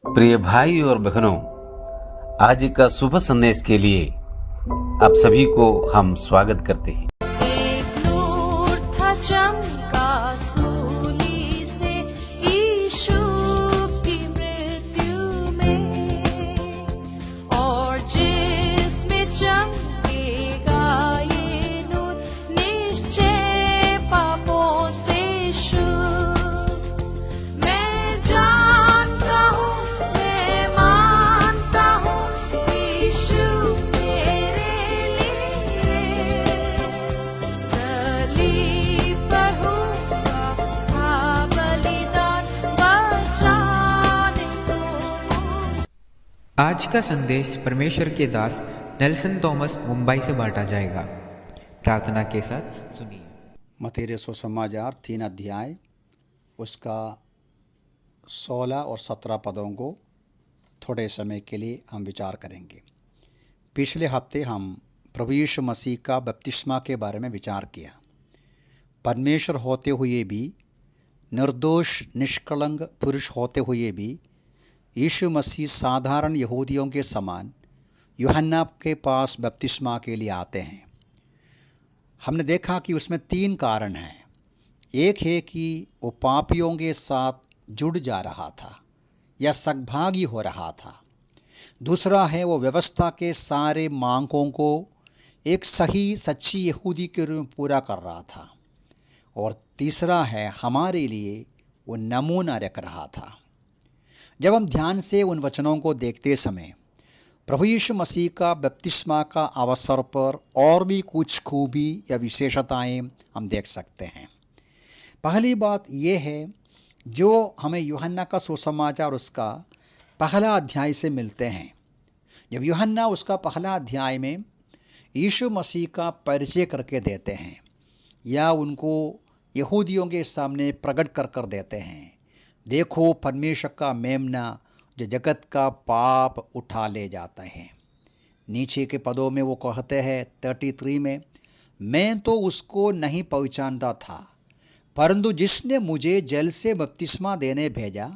प्रिय भाई और बहनों, आज का शुभ संदेश के लिए आप सभी को हम स्वागत करते हैं। एक नूर था चमका सूली से यीशु की मृत्यु में, और जिसमें चमकेगा ये नूर निश्चय पापों से शुद्ध। मैं जानता हूँ, मैं मानता हूँ, यीशु मेरे लिए सलीब पर हुआ था बलिदान, बचाने को मुझे। आज का संदेश परमेश्वर के दास नेल्सन थॉमस मुंबई से बांटा जाएगा। प्रार्थना के साथ सुनिए। मत्ती सुसमाचार 3 अध्याय उसका 16 और 17 पदों को थोड़े समय के लिए हम विचार करेंगे। पिछले हफ्ते हम प्रभु यीशु मसीह का बपतिस्मा के बारे में विचार किया। परमेश्वर होते हुए भी, निर्दोष निष्कलंक पुरुष होते हुए भी, यीशु मसीह साधारण यहूदियों के समान यूहन्ना के पास बपतिस्मा के लिए आते हैं। हमने देखा कि उसमें 3 कारण हैं। एक है कि वो पापियों के साथ जुड़ जा रहा था या सहभागी हो रहा था। दूसरा है वो व्यवस्था के सारे मांगों को एक सही सच्ची यहूदी के रूप में पूरा कर रहा था। और तीसरा है हमारे लिए वो नमूना रख रहा था। जब हम ध्यान से उन वचनों को देखते समय प्रभु यीशु मसीह का बपतिस्मा का अवसर पर और भी कुछ खूबी या विशेषताएं हम देख सकते हैं। पहली बात यह है जो हमें यूहन्ना का सुसमाचार उसका पहला अध्याय से मिलते हैं। जब यूहन्ना उसका पहला अध्याय में यीशु मसीह का परिचय करके देते हैं या उनको यहूदियों के सामने प्रकट कर देते हैं, देखो परमेश्वर का मेमना जो जगत का पाप उठा ले जाता है। नीचे के पदों में वो कहते हैं 33 में, मैं तो उसको नहीं पहचानता था, परंतु जिसने मुझे जल से बपतिस्मा देने भेजा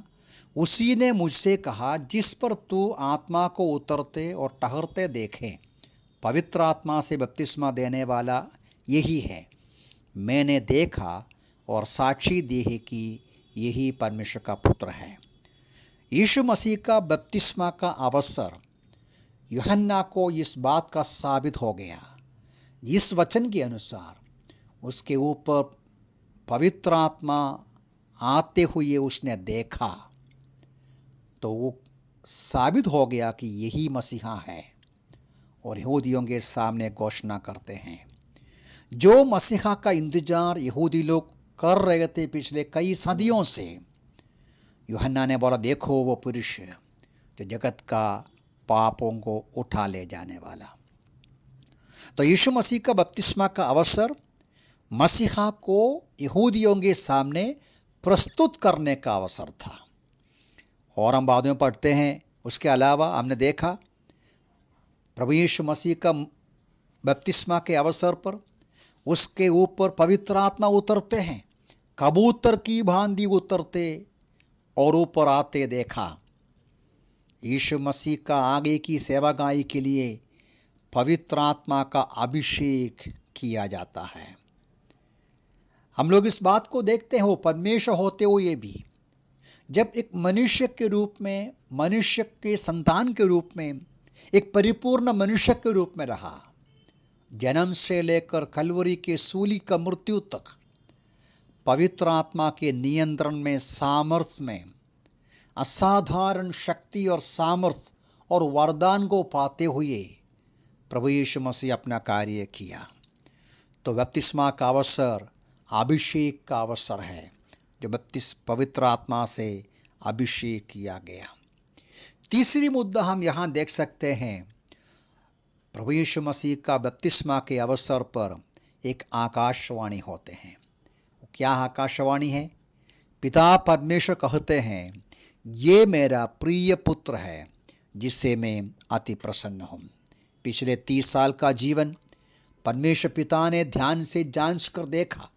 उसी ने मुझसे कहा, जिस पर तू आत्मा को उतरते और ठहरते देखे, पवित्र आत्मा से बपतिस्मा देने वाला यही है। मैंने देखा और साक्षी दी है कि यही परमेश्वर का पुत्र है। यीशु मसीह का बपतिस्मा का अवसर यूहन्ना को इस बात का साबित हो गया। जिस वचन के अनुसार उसके ऊपर पवित्र आत्मा आते हुए उसने देखा, तो वो साबित हो गया कि यही मसीहा है और यहूदियों के सामने घोषणा करते हैं। जो मसीहा का इंतजार यहूदी लोग कर रहे थे पिछले कई सदियों से, यूहन्ना ने बोला, देखो वो पुरुष जो जगत का पापों को उठा ले जाने वाला। तो यीशु मसीह का बपतिस्मा का अवसर मसीहा को यहूदियों के सामने प्रस्तुत करने का अवसर था। और हम बाद में पढ़ते हैं, उसके अलावा हमने देखा प्रभु यीशु मसीह का बपतिस्मा के अवसर पर उसके ऊपर पवित्र आत्मा उतरते हैं, कबूतर की भांति उतरते और ऊपर आते देखा। यीशु मसीह का आगे की सेवागाई के लिए पवित्र आत्मा का अभिषेक किया जाता है। हम लोग इस बात को देखते हैं, वो परमेश्वर होते हुए भी जब एक मनुष्य के रूप में, मनुष्य के संतान के रूप में, एक परिपूर्ण मनुष्य के रूप में रहा। जन्म से लेकर कलवरी के सूली का मृत्यु तक पवित्र आत्मा के नियंत्रण में, सामर्थ्य में, असाधारण शक्ति और सामर्थ्य और वरदान को पाते हुए प्रभु यीशु मसीह अपना कार्य किया। तो बपतिस्मा का अवसर अभिषेक का अवसर है, जो पवित्र आत्मा से अभिषेक किया गया। तीसरी मुद्दा हम यहां देख सकते हैं, प्रभु यीशु मसीह का बपतिस्मा के अवसर पर एक आकाशवाणी होते हैं। क्या आकाशवाणी है? पिता परमेश्वर कहते हैं, ये मेरा प्रिय पुत्र है जिससे मैं अति प्रसन्न हूं। पिछले 30 साल का जीवन परमेश्वर पिता ने ध्यान से जांच कर देखा।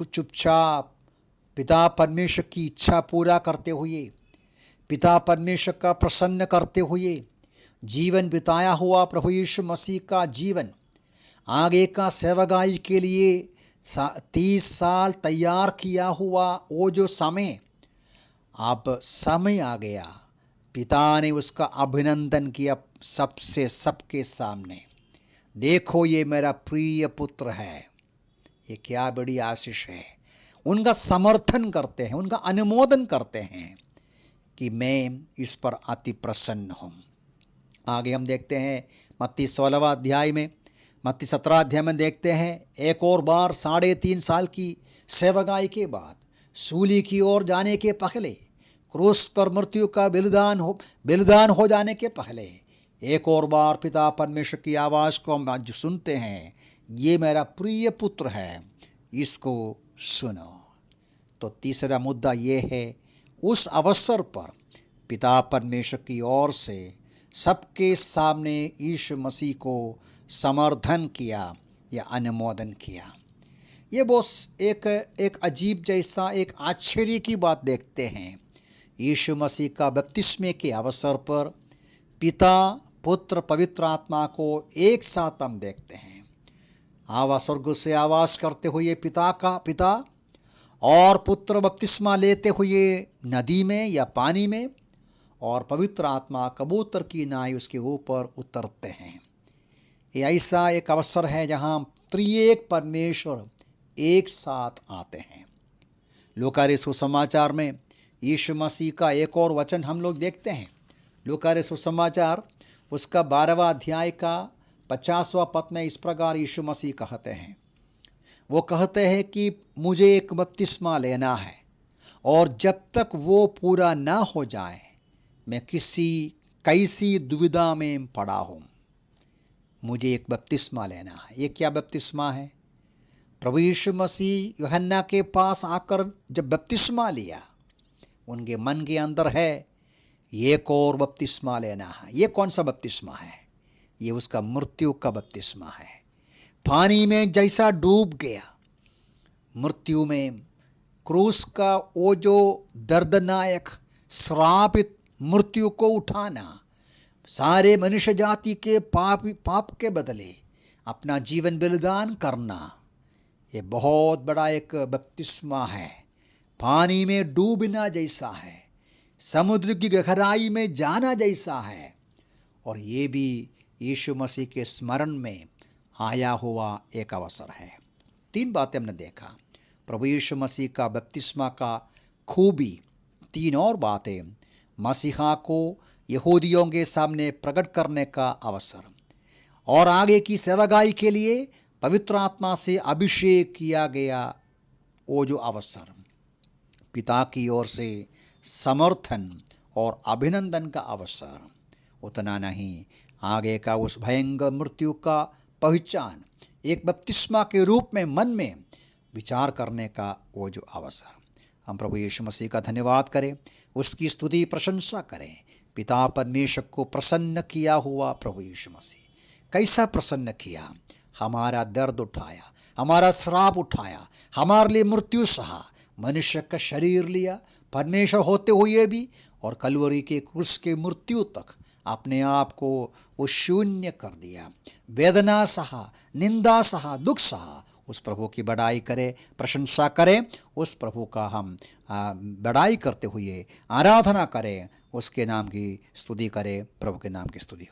चुपचाप पिता परमेश्वर की इच्छा पूरा करते हुए पिता परमेश्वर का प्रसन्न करते हुए जीवन बिताया हुआ प्रभु यीशु मसीह का जीवन आगे का सेवकाई के लिए 30 साल तैयार किया हुआ वो जो समय, अब समय आ गया। पिता ने उसका अभिनंदन किया सबके सामने। देखो ये मेरा प्रिय पुत्र है। ये क्या बड़ी आशीष है। उनका समर्थन करते हैं, उनका अनुमोदन करते हैं कि मैं इस पर अति प्रसन्न हूं। आगे हम देखते हैं मत्ती 16वां अध्याय में, मत्ती 17 अध्याय में देखते हैं, एक और बार 3.5 साल की सेवकाई के बाद, सूली की ओर जाने के पहले, क्रूस पर मृत्यु का बलिदान हो जाने के पहले एक और बार पिता परमेश्वर की आवाज को हम आज सुनते हैं, ये मेरा प्रिय पुत्र है, इसको सुनो। तो तीसरा मुद्दा ये है, उस अवसर पर पिता परमेश्वर की ओर से सबके सामने यीशु मसीह को समर्थन किया या अनुमोदन किया। ये बहुत एक अजीब जैसा एक आश्चर्य की बात देखते हैं। यीशु मसीह का बपतिस्मे के अवसर पर पिता, पुत्र, पवित्र आत्मा को एक साथ हम देखते हैं। स्वर्ग से आवाज करते हुए पिता और पुत्र बपतिस्मा लेते हुए नदी में या पानी में, और पवित्र आत्मा कबूतर की नाई उसके ऊपर उतरते हैं। ये ऐसा एक अवसर है जहां त्रिएक परमेश्वर एक साथ आते हैं। लूका सुसमाचार में यीशु मसीह का एक और वचन हम लोग देखते हैं। लूका सुसमाचार उसका 12वां अध्याय का 50वां पद में इस प्रकार यीशु मसीह कहते हैं, वो कहते हैं कि मुझे एक बपतिस्मा लेना है और जब तक वो पूरा ना हो जाए मैं कैसी दुविधा में पड़ा हूं। मुझे एक बपतिस्मा लेना है। ये क्या बपतिस्मा है? प्रभु यीशु मसीह यूहन्ना के पास आकर जब बपतिस्मा लिया, उनके मन के अंदर है एक और बपतिस्मा लेना है। ये कौन सा बपतिस्मा है? ये उसका मृत्यु का बपतिस्मा है। पानी में जैसा डूब गया, मृत्यु में क्रूस का वो जो दर्दनायक श्रापित मृत्यु को उठाना, सारे मनुष्य जाति के पाप के बदले अपना जीवन बलिदान करना, ये बहुत बड़ा एक बपतिस्मा है। पानी में डूबना जैसा है, समुद्र की गहराई में जाना जैसा है, और ये भी यीशु मसीह के स्मरण में आया हुआ एक अवसर है। 3 बातें हमने देखा। प्रभु यीशु मसीह का बपतिस्मा का खूबी, 3 और बातें, मसीहा को यहूदियों के सामने प्रकट करने का अवसर, और आगे की सेवकाई के लिए पवित्र आत्मा से अभिषेक किया गया वो जो अवसर, पिता की ओर से समर्थन और अभिनंदन का अवसर। उतना नहीं, आगे का उस भयंकर मृत्यु का पहचान एक बपतिस्मा के रूप में मन में विचार करने का वो जो अवसर। हम प्रभु यीशु मसीह का धन्यवाद करें, उसकी स्तुति प्रशंसा करें। पिता परमेश्वर को प्रसन्न किया हुआ प्रभु यीशु मसीह कैसा प्रसन्न किया? हमारा दर्द उठाया, हमारा श्राप उठाया, हमारे लिए मृत्यु सहा, मनुष्य का शरीर लिया परमेश्वर होते हुए भी, और कलवरी के क्रूस के मृत्यु तक अपने आप को वो शून्य कर दिया, वेदना सहा, निंदा सहा, दुख सहा। उस प्रभु की बड़ाई करें, प्रशंसा करें, उस प्रभु का हम बड़ाई करते हुए आराधना करें, उसके नाम की स्तुति करें। प्रभु के नाम की स्तुति हो।